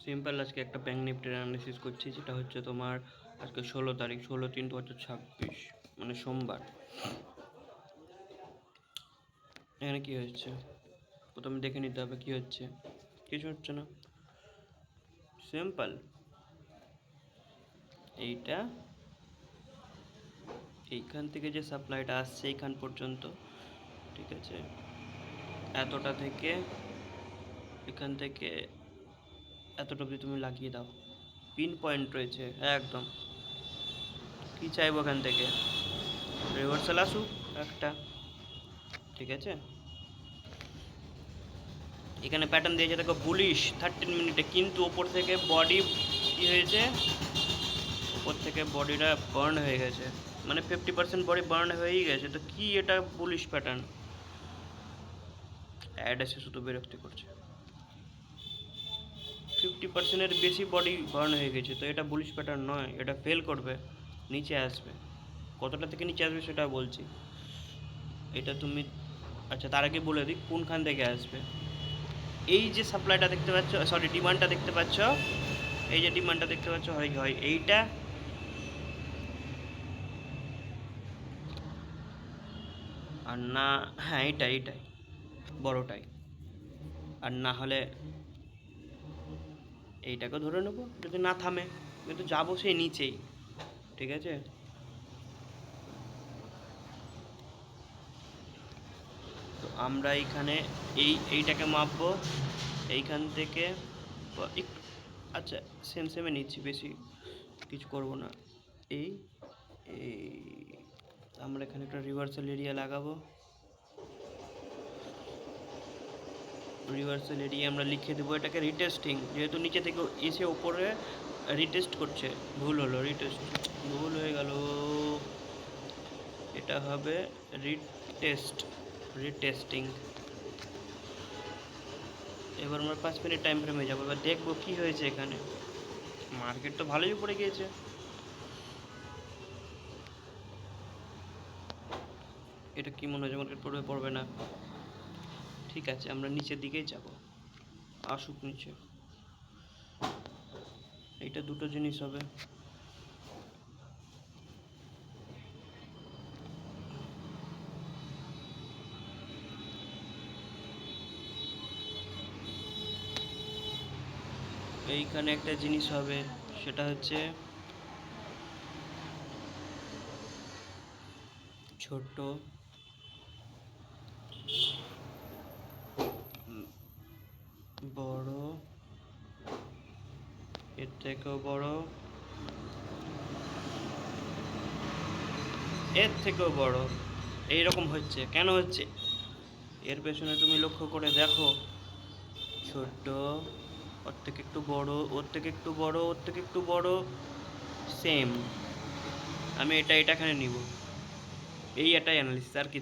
Simple আজকে একটা bank নিফটির analysis করছি, যেটা হচ্ছে তোমার আজকে 16 তারিখ, 16/3/2026, মানে সোমবার। এখানে কি হচ্ছে প্রথমে দেখে নিতে হবে কি হচ্ছে। কিছু হচ্ছে না, সিম্পল। এইটা এইখান থেকে যে সাপ্লাইটা আসছে এইখান পর্যন্ত, ঠিক আছে, এতটা থেকে এখান থেকে এতটা অবধি তুমি লাগিয়ে দাও, পিন পয়েন্ট রয়েছে একদম। কি চাইবো এখান থেকে? রিভার্সাল আসুক একটা, ঠিক আছে। এখানে প্যাটার্ন দিয়েছে দেখো বুলিশ 13 মিনিটে, কিন্তু ওপর থেকে বডি কি হয়েছে, ওপর থেকে বডিটা বার্ন হয়ে গেছে, মানে 50% বডি বার্ন হয়েই গেছে। তো কি এটা বুলিশ প্যাটার্ন? অ্যাড এসে শুধু বিরক্তি করছে। 50%-এর বেশি বডি বার্ন হয়ে গেছে, তো এটা বুলিশ প্যাটার্ন নয়, এটা ফেল করবে, নিচে আসবে। কতটা থেকে নিচে আসবে সেটা বলছি। এটা তুমি, আচ্ছা তার আগে বলে দিই কোনখান থেকে আসবে। এই যে সাপ্লাইটা দেখতে পাচ্ছ, সরি ডিমান্ডটা দেখতে পাচ্ছ, এই যে ডিমান্ডটা দেখতে পাচ্ছ, হয় হয় এইটা, আর না, হ্যাঁ এইটাই বড়টাই, আর না হলে এইটাকে ধরে নেবো যদি না থামে, কিন্তু যাবো সেই নিচেই, ঠিক আছে। তো আমরা এইখানে এইটাকে মাপবো এইখান থেকে, আচ্ছা সেমে নিচ্ছি, বেশি কিছু করব না। এই এই আমরা এখানে একটা রিভার্সাল এরিয়া লাগাবো। রিভার্সাল এরিয়া আমরা লিখে দেবো এটাকে রিটেস্টিং, যেহেতু নিচে থেকে এসে ওপরে রিটেস্ট করছে। ভুল হলো, ভুল হয়ে গেল, এটা হবে রিটেস্টিং। এবার আমরা 5 মিনিট টাইম ফ্রেমে যাবো, এবার দেখবো কি হয়েছে এখানে। মার্কেট তো ভালোই পড়ে গিয়েছে, এটা কি মনে হচ্ছে মার্কেট পড়বে না? ঠিক আছে, আমরা নিচের দিকেই যাব, আসুক নিচে। এইটা দুটো জিনিস হবে, এইখানে একটা জিনিস হবে, সেটা হচ্ছে ছোট বড়, এর থেকেও বড়, এর থেকেও বড়, এইরকম হচ্ছে। কেন হচ্ছে এর পেছনে তুমি লক্ষ্য করে দেখো, ছোট, ওর থেকে একটু বড়, ওর থেকে একটু বড়, ওর থেকে একটু বড়, সেম। আমি এটা এখানে নিব, এটাই অ্যানালিসিস, আর কি।